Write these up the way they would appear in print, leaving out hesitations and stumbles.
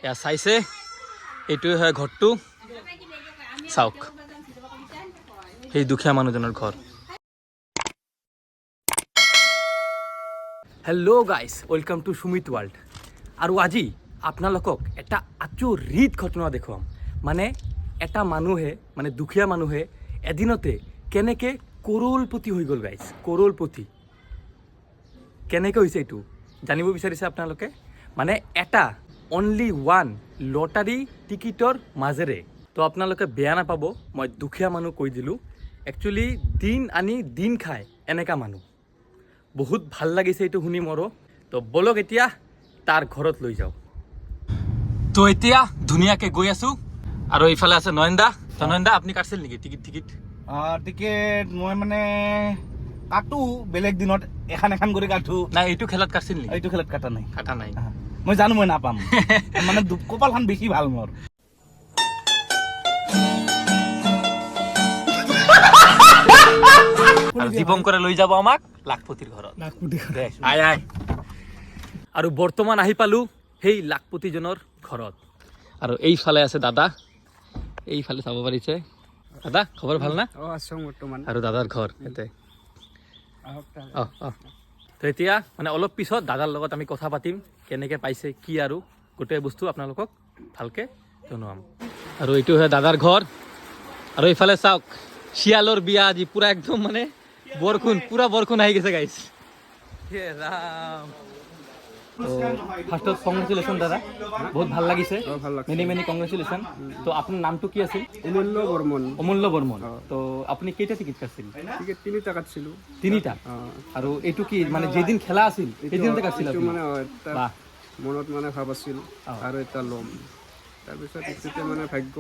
এয়া চাইছে এইটোৱে হয় ঘৰটো চাওক সেই দুখীয়া মানুহজনৰ ঘৰ hello' guys welcome to Sumit world আৰু আজি আপোনালোকক এটা আচৰিত ঘটনা দেখুৱাম মানে এটা মানুহে মানে দুখীয়া মানুহে এদিনতে কেনেকৈ কৰোড়পতি হৈ গ'ল গাইজ কৰোড়পতি কেনেকৈ হৈছে এইটো জানিব বিচাৰিছে আপোনালোকে মানে এটা অনলি ওৱান লটাৰী টিকিটৰ মাজেৰে তো আপোনালোকে বেয়া নাপাব মই দুখীয়া মানুহ কৈ দিলোঁ একচুৱেলি দিন আনি দিন খায় এনেকা মানুহ বহুত ভাল লাগিছে এইটো শুনি মোৰো তো বলক এতিয়া তাৰ ঘৰত লৈ যাওঁ তো এতিয়া ধুনীয়াকৈ গৈ আছোঁ আৰু এইফালে আছে নয়নদা তো নয়নদা আপুনি কাটছিল নেকি টিকিট টিকেট মই মানে কাটো বেলেগ দিনত এখন কৰি কাটো নাই এইটো খেলত কাটছিল নেকি এইটো খেলত কাটা নাই মই জানো মই নাপাম মানে কপালখন বেছি ভাল মোৰ আৰু দীপঙ্কৰে লৈ যাব আমাক লাখপতিৰ ঘৰত আয় আয় আৰু বৰ্তমান আহি পালোঁ সেই লাখপতিজনৰ ঘৰত আৰু এইফালে আছে দাদা এইফালে চাব পাৰিছে দাদা খবৰ ভাল না আৰু দাদাৰ ঘৰ ইয়াতে তো এতিয়া মানে অলপ পিছত দাদাৰ লগত আমি কথা পাতিম কেনেকৈ পাইছে কি আৰু গোটেই বস্তু আপোনালোকক ভালকৈ জনাম আৰু এইটো হয় দাদাৰ ঘৰ আৰু এইফালে চাওক শিয়ালৰ বিয়া আজি পুৰা একদম মানে বৰষুণ আহি গৈছে গাইছ ৰাম ফাৰ্ষ্টত কংগ্ৰেচুলেশ্যন দাদা বহুত ভাল লাগিছে মেনি কংগ্ৰেচুলেশ্যন তো আপোনাৰ নামটো কি আছিল অমূল্য বৰ্মন তো আপুনি কেইটা টিকেট কাটছিল তিনিটা কাটছিলো তিনিটা আৰু এইটো কি মানে যেদিন খেলা আছিল সেইদিনতে কাটছিল মানে মনত মানে ভাব আছিল আৰু এটা ল'ম তাৰপিছত তেতিয়া মানে ভাগ্য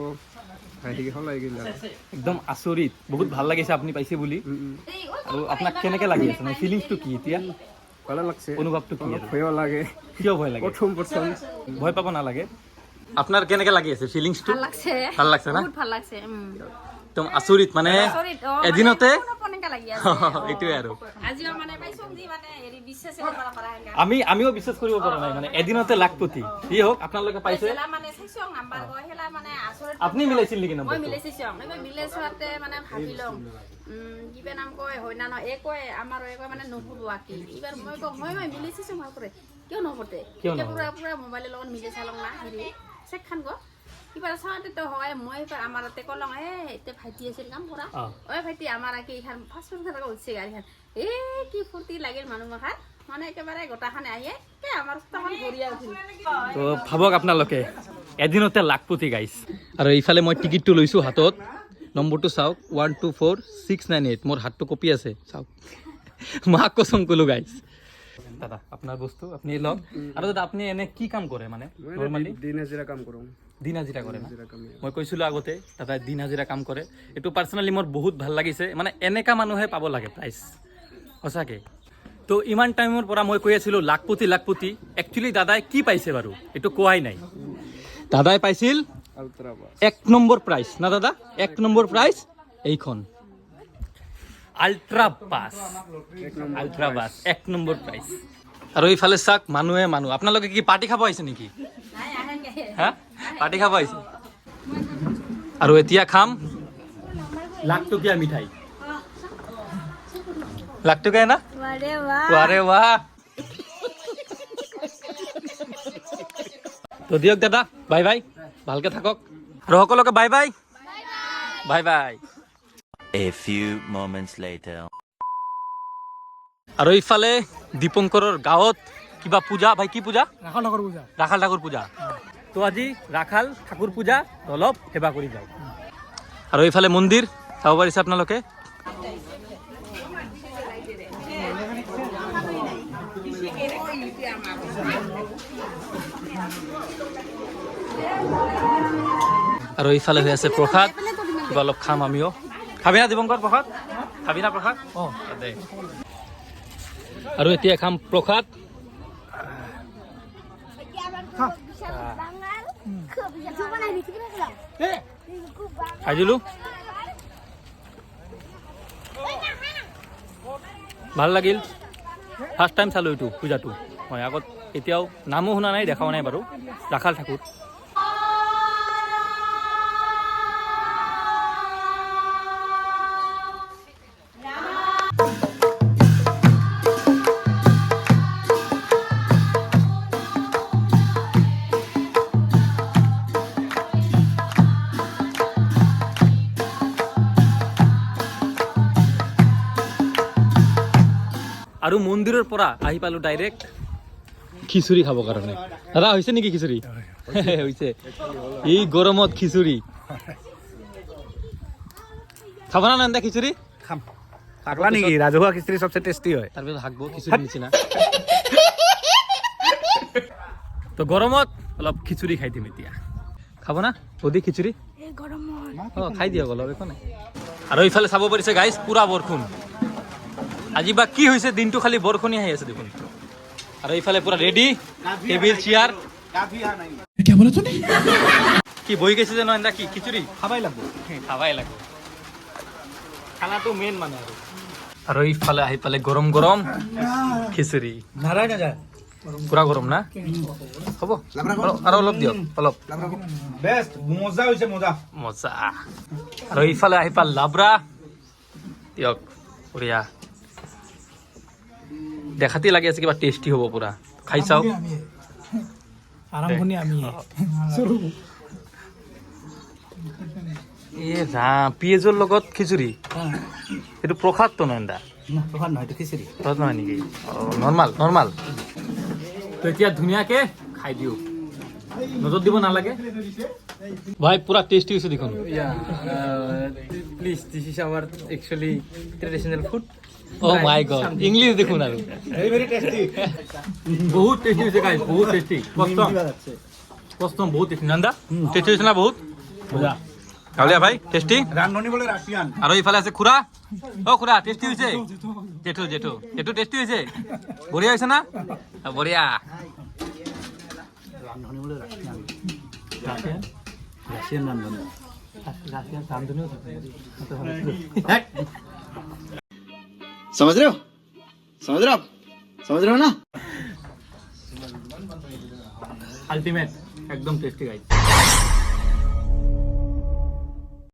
একদম আচৰিত বহুত ভাল লাগিছে আপুনি পাইছে বুলি আৰু আপোনাক কেনেকৈ লাগি আছে মানে ফিলিংছটো কি এতিয়া ভালে লাগছে অনুভৱটো কি ভয়ো লাগে কিয় ভয় লাগে প্ৰথম ভয় পাব নালাগে আপোনাৰ কেনেকৈ লাগি আছে ফিলিংছটো ভাল লাগছে না ভাল লাগছে একদম আচৰিত মানে এদিনতে এইটোৱে আৰু আমিও বিশ্বাস কৰিব পৰা নাই মানে এদিনতে লাখপতি যি হওক আপোনালোকে পাইছে আপুনি মিলাইছিল নেকি নম্বৰ কিবা নাম কয় হয় না নহয় এই কয় আমাৰ এই কয় মানে নুফুটো আঁকি এইবাৰ মই কওঁ মই মিলাইছোঁ ভাল কৰে কিয় নফুটে পুৰা মোবাইলৰ লগত মিলাই চালং না হেৰি চেক খান গ কিবা চাওঁতে তো হয় মই আমাৰ তাতে কলং এতিয়া ভাইটি আছিল কাম কৰা ভাইটি আমাৰ আঁকি এইখান ফাৰ্ষ্ট টাইম উঠছে গাড়ীখন কি ফূৰ্তি লাগিল মানুহ মাখান মানে একেবাৰে গোটাখানে আহে আমাৰ ভৰিয়া উঠিল তো ভাবক আপোনালোকে এদিনতে লাখপতি গাইছ আৰু এইফালে মই টিকেটটো লৈছোঁ হাতত নম্বৰটো চাওক 124698 মোৰ হাতটো কপি আছে চাওক মাক কচম ক'লো গাইছ দাদা আপোনাৰ বস্তু আপুনি লওক আৰু দাদা আপুনি এনে কি কাম কৰে মানে নৰ্মেলি দিন হাজিৰা কাম কৰোঁ দিন হাজিৰা কৰে মই কৈছিলোঁ আগতে দাদা দিন হাজিৰা কাম কৰে এইটো পাৰ্চনেলি মোৰ বহুত ভাল লাগিছে মানে এনেকা মানুহে পাব লাগে প্ৰাইজ সঁচাকৈ তো ইমান টাইমৰ পৰা মই কৈ আছিলোঁ লাখপতি একচুৱেলি দাদাই কি পাইছে বাৰু এইটো কোৱাই নাই দাদাই পাইছিল 1 নম্বৰ প্ৰাইজ না দাদা 1 নম্বৰ প্ৰাইজ এইখন আল্ট্ৰা বাছ 1 নম্বৰ প্ৰাইজ আৰু এইফালে চাওক মানুহ আপোনালোকে কি পাৰ্টি খাব আহিছে নেকি হা পাৰ্টি খাব আহিছে আৰু এতিয়া খাম লাখটকীয়া মিঠাই লাখটকীয়া না আৰে বাহ তো দিয়ক দাদা বাই বাই ভালকে থাকক আৰু সকলোকে bye bye A few moments later. আৰু এইফালে দীপঙ্কৰৰ গাঁৱত কিবা পূজা ভাই কি পূজা ৰাখাল ঠাকুৰ পূজা তো আজি ৰাখাল ঠাকুৰ পূজা অলপ সেৱা কৰি যাওঁ আৰু এইফালে মন্দিৰ চাব পাৰিছে আপোনালোকে আৰু এইফালে হৈ আছে প্ৰসাদ কিবা অলপ খাম আমিও খাবি না দীপঙ্কৰ প্ৰসাদ খাবি না প্ৰসাদ দে আৰু এতিয়া খাম প্ৰসাদ খাই দিলোঁ ভাল লাগিল ফাৰ্ষ্ট টাইম চালোঁ এইটো পূজাটো মই আগত এতিয়াও নামো শুনা নাই দেখাও নাই বাৰু ৰাখাল ঠাকুৰ আৰু মন্দিৰৰ পৰা আহি পালো ডাইৰেক্ট খিচুৰি খাবৰ কাৰণে। দাদা হৈছে নেকি খিচুৰি? হৈছে। এই গৰমত খিচুৰি খাব না নন্দা খিচুৰি? খাম। পাগলা নেকি? ৰাজহুৱা খিচিৰি চবচে টেষ্টি হয়। তাৰপিছত হাগব খিচুৰি নিচিনা। তো গৰমত অলপ খিচুৰি খাই দিম এতিয়া। খাব না অধিক খিচুৰি? অঁ খাই দিয়ক অলপ, একো নাই। আৰু ইফালে চাব পাৰিছে গাইজ, পুৰা বৰষুণ। আজি বা কি হৈছে, দিনটো খালি বৰষুণেই আহি আছে দেখোন। আৰু ইফালে পুৰা ৰেডি, টেবিল চেয়াৰ। কি বহি গৈছে যে নয়নদা, কি খিচুৰি খাবাই লাগব। খাবাই লাগিব, খানাটো মেইন মানে। আৰু ইফালে আহি পালে গৰম গৰম খিচুৰি। নাৰায় নাযায়। পুৰা গৰম না? হ'ব আৰু অলপ দিয়ক, অলপ। বেষ্ট, মজা হৈছে, মজা। মজা। আৰু ইফালে আহি পাল লাবৰা, দিয়ক বঢ়িয়া। দেখাতে লাগি আছে কিবা টেষ্টি হ'ব পুৰা। খাই চাওক। আৰম্ভণি আমি। এ ৰাম, পিঁয়াজৰ লগত খিচুৰি, এইটো প্ৰসাদটো নয়নদা? প্ৰসাদ নহয়, এইটো খিচিৰি। প্ৰসাদ নহয় নেকি? Normal normal. তো এতিয়া ধুনীয়াকে খাই দিওঁ, নজৰ দিব নালাগে। ভাই পুৰা টেষ্টি হৈছে দেখোন। Please, this is our actually traditional food. O my god, English দেখোন আৰু। Very very tasty. বহুত টেষ্টি হৈছে গাইজ, বহুত টেষ্টি। কষ্টম কষ্টম, বহুত টেষ্টি। নন্দা টেষ্টি হৈছে না? বহুত মজা। গাঁৱলীয়া ভাই টেষ্টি। ৰান্ধনি বোলে ৰাছিয়ান। আৰু ইফালে আছে খুৰা। অ খুৰা, টেষ্টি হৈছে? জেঠু জেঠু জেঠু টেষ্টি হৈছে? বঢ়িয়া হৈছে না? বঢ়িয়া। ৰান্ধনি বোলে ৰাছিয়ান। ৰাছিয়ান ৰান্ধনি। समझ रहे हो आप समझ रहे हो ना আলটিমেট, একদম টেষ্টি গাইজ।